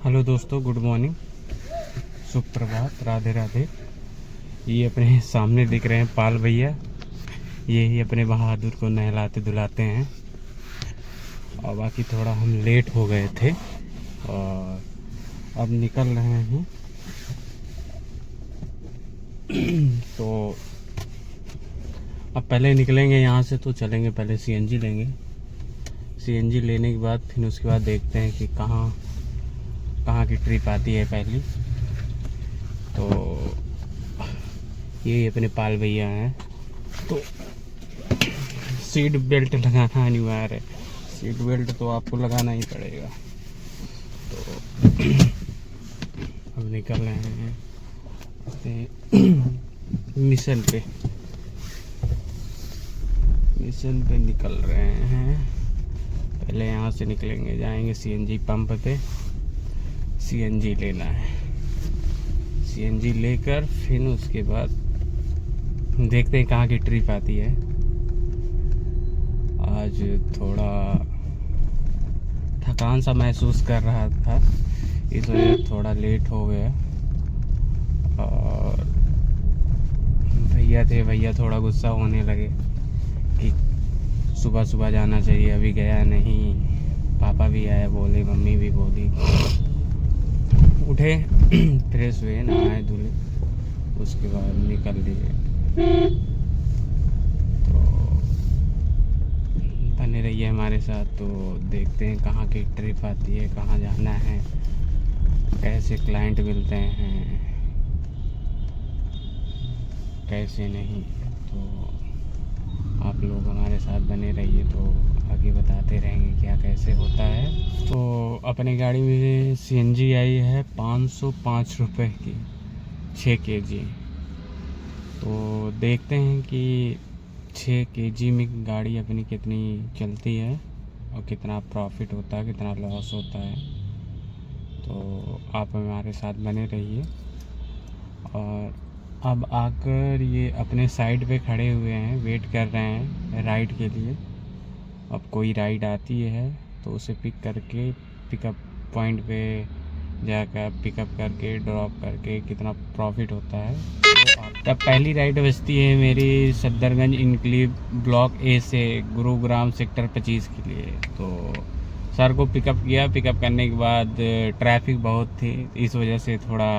Hello दोस्तों, good morning, सुप्रभात, राधे राधे। ये अपने सामने दिख रहे हैं पाल भैया, ये ही अपने बहादुर को नहलाते धुलाते हैं। और बाकी थोड़ा हम लेट हो गए थे और अब निकल रहे हैं। तो अब पहले निकलेंगे यहाँ से, तो चलेंगे पहले सीएनजी लेंगे। सीएनजी लेने के बाद फिर उसके बाद देखते हैं कि कहाँ की ट्रिप आती है पहली। तो ये अपने पाल भैया हैं, तो सीट बेल्ट लगाना अनिवार्य है। सीट बेल्ट तो आपको लगाना ही पड़ेगा। तो अब निकल रहे हैं अपने मिशन पे निकल रहे हैं। पहले यहाँ से निकलेंगे, जाएंगे सीएनजी पंप पे, सीएनजी लेना है। सीएनजी लेकर फिर उसके बाद देखते हैं कहाँ की ट्रिप आती है। आज थोड़ा थकान सा महसूस कर रहा था, इस वजह से थोड़ा लेट हो गया। और भैया थोड़ा गुस्सा होने लगे कि सुबह सुबह जाना चाहिए, अभी गया नहीं। पापा भी आए, बोले, मम्मी भी बोली। उठे, फ्रेश हुए, नहाए धुले, उसके बाद निकल लिए। तो बने रहिए हमारे साथ, तो देखते हैं कहाँ की ट्रिप आती है, कहाँ जाना है, कैसे क्लाइंट मिलते हैं, कैसे नहीं। तो आप लोग हमारे साथ बने रहिए, तो आगे बताते रहेंगे क्या कैसे होता है। तो अपनी गाड़ी में सीएनजी आई है 505 रुपये की, 6 केजी। तो देखते हैं कि 6 केजी में गाड़ी अपनी कितनी चलती है और कितना प्रॉफिट होता है, कितना लॉस होता है। तो आप हमारे साथ बने रहिए। और अब आकर ये अपने साइड पे खड़े हुए हैं, वेट कर रहे हैं राइड के लिए। अब कोई राइड आती है तो उसे पिकअप पॉइंट पे जाकर पिकअप करके ड्रॉप करके कितना प्रॉफिट होता है। तो तब पहली राइड बचती है मेरी सदरगंज इनक्लेव ब्लॉक ए से गुरुग्राम सेक्टर 25 के लिए। तो सर को पिकअप किया, पिकअप करने के बाद ट्रैफिक बहुत थी, इस वजह से थोड़ा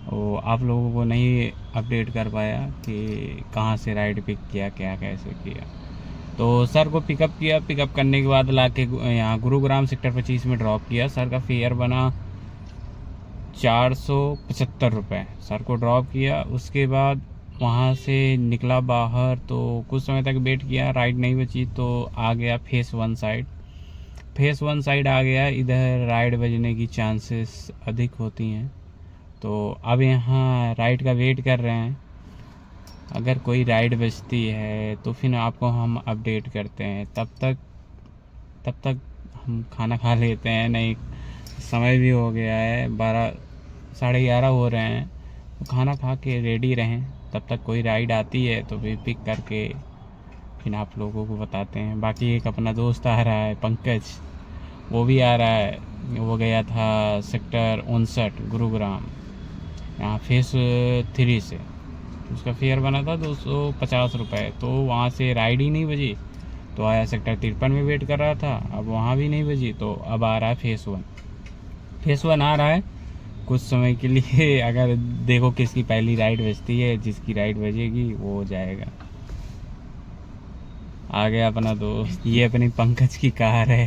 वो आप लोगों को नहीं अपडेट कर पाया कि कहाँ से राइड पिक किया, क्या कैसे किया। तो सर को पिकअप किया, पिकअप करने के बाद लाके यहाँ गुरुग्राम सेक्टर 25 में ड्रॉप किया। सर का फेयर बना 475 रुपये। सर को ड्रॉप किया, उसके बाद वहाँ से निकला बाहर, तो कुछ समय तक वेट किया, राइड नहीं बची, तो आ गया फेस 1 साइड आ गया। इधर राइड बजने की चांसेस अधिक होती हैं। तो अब यहाँ राइड का वेट कर रहे हैं, अगर कोई राइड बचती है तो फिर आपको हम अपडेट करते हैं। तब तक हम खाना खा लेते हैं। नहीं, समय भी हो गया है, 12 साढ़े 11 हो रहे हैं, तो खाना खा के रेडी रहें। तब तक कोई राइड आती है तो फिर पिक करके फिर आप लोगों को बताते हैं। बाकी एक अपना दोस्त आ रहा है, पंकज, वो भी आ रहा है। वो गया था सेक्टर 59 गुरुग्राम, यहाँ फेस 3 से। उसका फेयर बना था 250 रुपये। तो वहाँ से राइड ही नहीं बजी, तो आया सेक्टर 53 में वेट कर रहा था। अब वहाँ भी नहीं बजी, तो अब आ रहा है फेस 1 आ रहा है कुछ समय के लिए। अगर देखो किसकी पहली राइड बजती है, जिसकी राइड बजेगी वो जाएगा। आ गया अपना दोस्त, ये अपनी पंकज की कार है।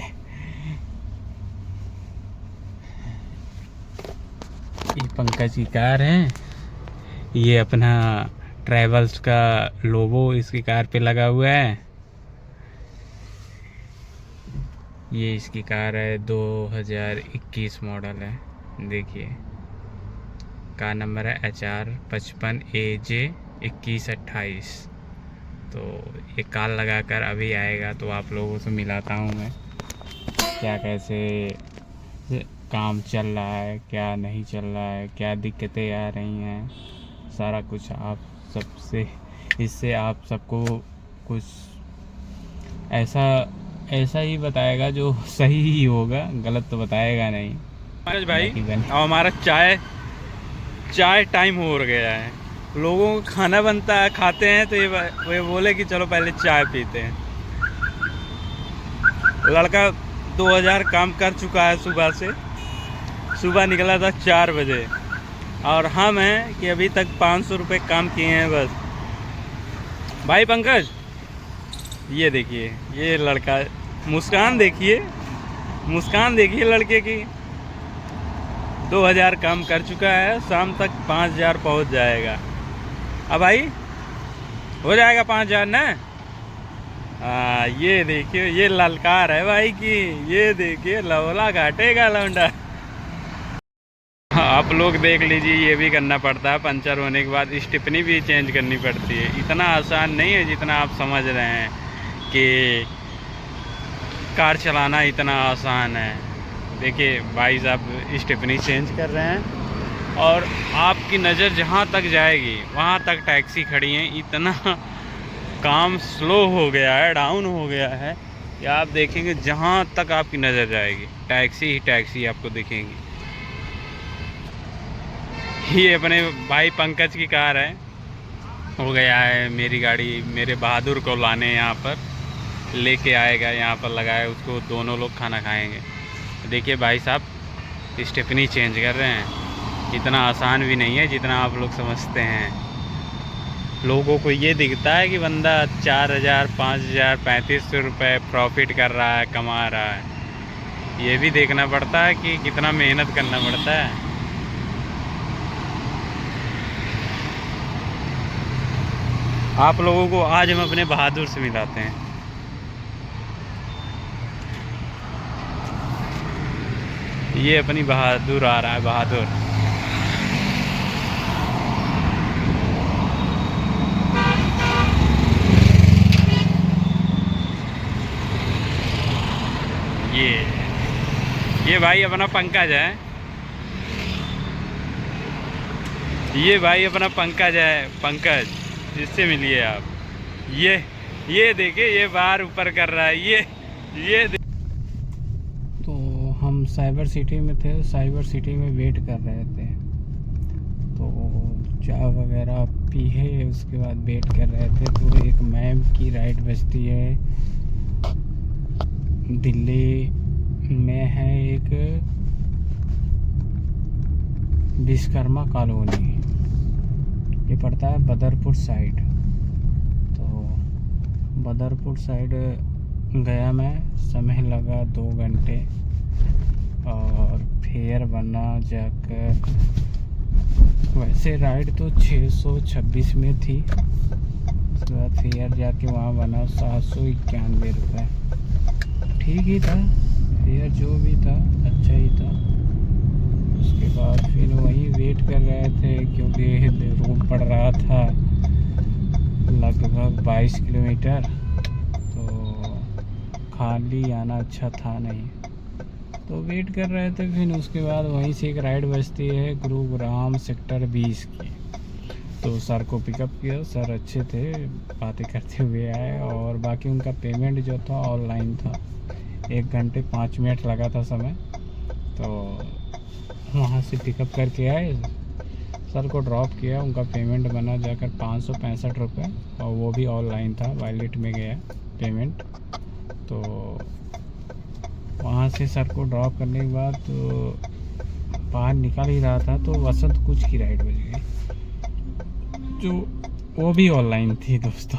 ये पंकज की कार है, ये अपना ट्रैवल्स का लोगो इसकी कार पे लगा हुआ है। ये इसकी कार है, 2021 मॉडल है। देखिए, कार नंबर है HR55AJ 2128। तो ये कार लगाकर अभी आएगा, तो आप लोगों से मिलाता हूँ मैं क्या कैसे काम चल रहा है, क्या नहीं चल रहा है, क्या दिक्कतें आ रही हैं। सारा कुछ आप सबसे, इससे आप सबको कुछ ऐसा ही बताएगा जो सही ही होगा, गलत तो बताएगा नहीं। भाई और हमारा चाय टाइम हो गया है। लोगों को खाना बनता है, खाते हैं तो ये बोले कि चलो पहले चाय पीते हैं। लड़का 2000 काम कर चुका है सुबह से। सुबह निकला था 4 बजे और हम हैं कि अभी तक 500 रुपये काम किए हैं बस। भाई पंकज, ये देखिए ये लड़का, मुस्कान देखिए लड़के की। 2000 काम कर चुका है, शाम तक 5000 पहुंच जाएगा। अब भाई हो जाएगा 5000 ना। ये देखिए ये ललकार है भाई की, ये देखिए लवला घाटेगा लौंडा। आप लोग देख लीजिए, ये भी करना पड़ता है। पंचर होने के बाद स्टिपनी भी चेंज करनी पड़ती है। इतना आसान नहीं है जितना आप समझ रहे हैं कि कार चलाना इतना आसान है। देखिए भाई साहब स्टिपनी चेंज कर रहे हैं और आपकी नज़र जहाँ तक जाएगी वहाँ तक टैक्सी खड़ी हैं। इतना काम स्लो हो गया है, डाउन हो गया है कि आप देखेंगे जहाँ तक आपकी नज़र जाएगी टैक्सी ही टैक्सी आपको दिखेंगी। ये अपने भाई पंकज की कार है। हो गया है मेरी गाड़ी मेरे बहादुर को लाने यहाँ पर लेके आएगा, यहाँ पर लगाए उसको, दोनों लोग खाना खाएंगे। देखिए भाई साहब स्टेपनी चेंज कर रहे हैं। इतना आसान भी नहीं है जितना आप लोग समझते हैं। लोगों को ये दिखता है कि बंदा 4000 5000 3500 रुपये प्रॉफिट कर रहा है, कमा रहा है। ये भी देखना पड़ता है कि कितना मेहनत करना पड़ता है। आप लोगों को आज हम अपने बहादुर से मिलाते हैं। ये अपनी बहादुर आ रहा है, बहादुर। ये भाई अपना पंकज है। ये भाई अपना पंकज है, पंकज जिससे मिलिए आप। ये देखिए ये बार ऊपर कर रहा है। ये तो हम साइबर सिटी में थे, साइबर सिटी में वेट कर रहे थे तो चाय वगैरह पी है, उसके बाद वेट कर रहे थे। तो एक मैम की राइड बजती है, दिल्ली में है एक विश्वकर्मा कॉलोनी, ये पड़ता है बदरपुर साइड। तो बदरपुर साइड गया मैं, समय लगा 2 घंटे और फेयर बना जाकर। वैसे राइड तो 626 में थी, उसके बाद फेयर जाके वहाँ बना 791 रुपये। ठीक ही था फेयर, जो भी था अच्छा ही था। उसके बाद फिर वहीं वेट कर रहे थे क्योंकि रूट पड़ रहा था लगभग 22 किलोमीटर, तो खाली आना अच्छा था नहीं, तो वेट कर रहे थे। फिर उसके बाद वहीं से एक राइड बजती है गुरुग्राम सेक्टर 20 की, तो सर को पिकअप किया। सर अच्छे थे, बातें करते हुए आए और बाकी उनका पेमेंट जो था ऑनलाइन था। 1 घंटे 5 मिनट लगा था समय, तो वहाँ से पिकअप करके आए, सर को ड्रॉप किया। उनका पेमेंट बना जाकर 565 रुपये और वो भी ऑनलाइन था, वॉलेट में गया पेमेंट। तो वहाँ से सर को ड्रॉप करने के बाद तो बाहर निकल ही रहा था तो वसंत कुछ की राइड बज गई, जो वो भी ऑनलाइन थी दोस्तों।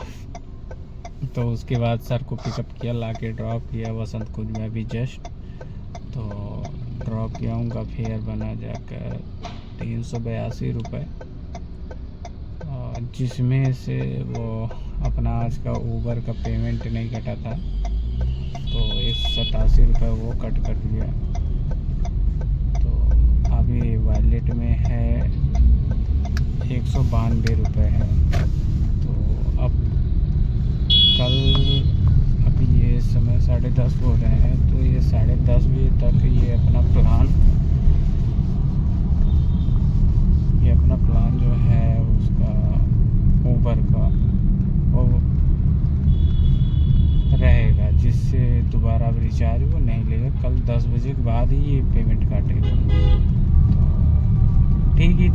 तो उसके बाद सर को पिकअप किया, लाके ड्रॉप किया वसंत कुछ में भी जस्ट। तो ड्रॉप किया, उनका फेयर बना जाकर 382 रुपये, जिसमें से वो अपना आज का ऊबर का पेमेंट नहीं कटा था, तो 187 रुपये वो कट गया। तो अभी वॉलेट में है 192 रुपये है। तो अब कल, अभी ये समय 10:30 हो रहे हैं, तो ये 10:30 बजे तक ये अपना प्लान जो है उसका ऊबर का वो रहेगा, जिससे दोबारा अब रिचार्ज वो नहीं लेगा। कल 10 बजे के बाद ही ये पेमेंट काटेगा।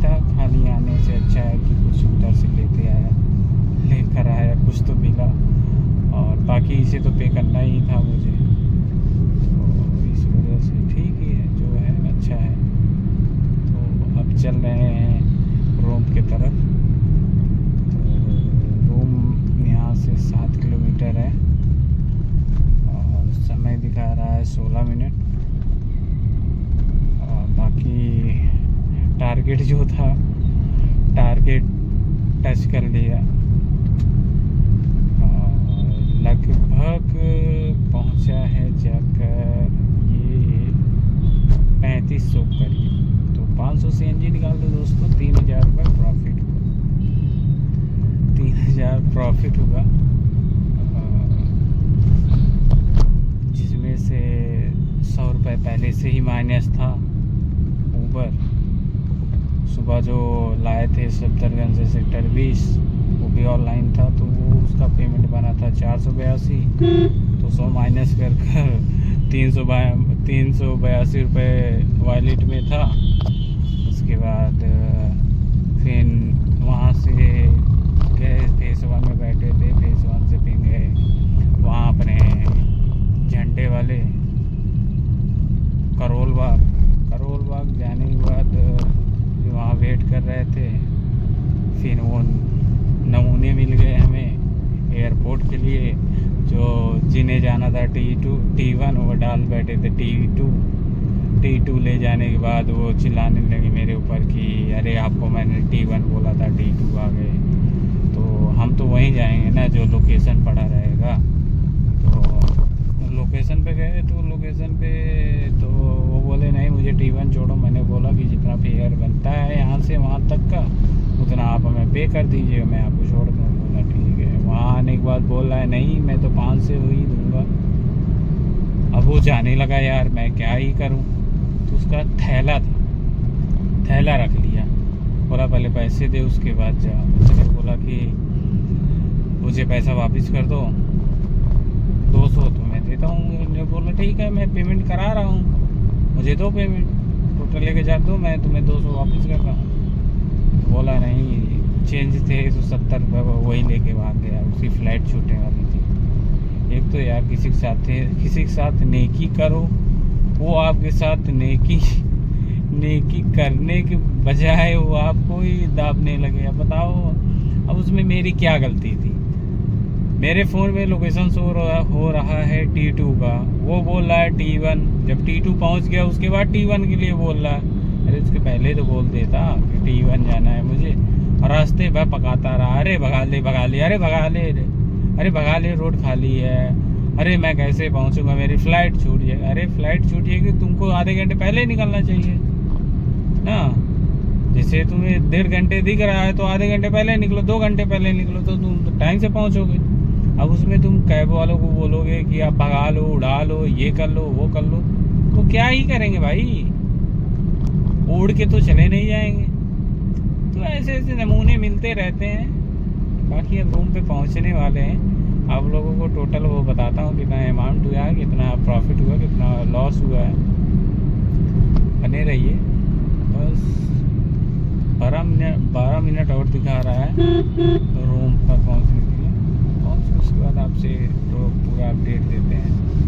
था, खाली आने से अच्छा है कि कुछ उधर से लेकर आया, कुछ तो मिला। और बाकी इसे तो पे करना ही था मुझे, तो इस वजह से ठीक ही है, जो है अच्छा है। तो अब चल रहे हैं रोम की तरफ। तो रोम यहाँ से 7 किलोमीटर है और समय दिखा रहा है 16 मिनट। और बाकी टारगेट जो था, टारगेट टच कर लिया। लगभग पहुंचा है जाकर ये 3500 करीब। तो 500 CNG निकाल दो दोस्तों, 3000 रुपये प्रॉफिट हुआ। 3000 प्रॉफिट हुआ, जिसमें से 100 रुपये पहले से ही माइनस था। ऊबर सुबह जो लाए थे सफदरगंज से सेक्टर 20, वो भी ऑनलाइन था, तो वो उसका पेमेंट बना था 482। तो 100 माइनस कर 382 रुपये वॉलेट में था। उसके बाद फिर वहाँ से गए, फेस 1 में बैठे थे, फेस 1 से फिर गए वहाँ अपने झंडे वाले करोल बाग जाने के बाद वहाँ वेट कर रहे थे। फिर वो नमूने मिल गए हमें एयरपोर्ट के लिए, जो जिन्हें जाना था T1, वो डाल बैठे थे T2 ले जाने के बाद वो चिल्लाने लगे मेरे ऊपर कि अरे आपको मैंने T1 बोला था, T2 आ गए। तो हम तो वहीं जाएंगे ना जो लोकेशन पड़ा रहेगा। तो लोकेशन पे गए, तो लोकेशन पे तो वो बोले नहीं मुझे T1 छोड़ो। मैंने बोला कि जितना फेयर बनता है यहाँ से वहाँ तक का उतना आप हमें पे कर दीजिए, मैं आपको छोड़ दूँ। बोला ठीक है। वहाँ आने के बाद बोल रहा है नहीं मैं तो 5 से ही दूँगा। अब वो जाने लगा यार, मैं क्या ही करूँ। तो उसका थैला रख लिया, बोला पहले पैसे दे उसके बाद जा। उसने बोला कि मुझे पैसा वापस कर दो, 200 तो मैं देता हूँ। मैंने बोला ठीक है, मैं पेमेंट करा रहा हूँ, मुझे दो पेमेंट, टोटल लेके जा दो, मैं तुम्हें 200 वापस कर रहा हूँ। बोला नहीं, चेंज थे तो 70 रुपये वही लेके भाग गया। उसकी फ़्लाइट छूटने वाली थी। एक तो यार किसी के साथ नेकी करो, वो आपके साथ नेकी करने के बजाय वो आपको ही दाबने लगे। अब बताओ, अब उसमें मेरी क्या गलती थी? मेरे फ़ोन में लोकेशन शो हो रहा है T2 का, वो बोल रहा है T1। जब T2 पहुंच गया उसके बाद T1 के लिए बोल रहा है। अरे उसके पहले तो बोल देता कि T1 जाना है मुझे। और रास्ते भर पकाता रहा, अरे भगा ले, अरे भगा ले, रोड खाली है, अरे मैं कैसे पहुंचूंगा, मेरी फ़्लाइट छूट जाएगी। अरे फ़्लाइट छूट जाएगी, तुमको आधे घंटे पहले निकलना चाहिए ना। जैसे तुम्हें 1.5 घंटे दिख रहा है तो आधे घंटे पहले निकलो, 2 घंटे पहले निकलो, तो तुम तो टाइम से पहुंचोगे। अब उसमें तुम कैब वालों को बोलोगे कि आप भगा लो, उड़ा लो, ये कर लो, वो कर लो, तो क्या ही करेंगे भाई, उड़ के तो चले नहीं जाएंगे। तो ऐसे नमूने मिलते रहते हैं। बाकी अब रूम पे पहुंचने वाले हैं, आप लोगों को टोटल वो बताता हूँ कितना अमाउंट हुआ है, कितना प्रॉफिट हुआ, कितना लॉस हुआ है। बने रहिए। बस 12 मिनट और दिखा रहा है तो रूम पर पहुंचने के लिए। उसके बाद आपसे तो पूरा अपडेट देते हैं।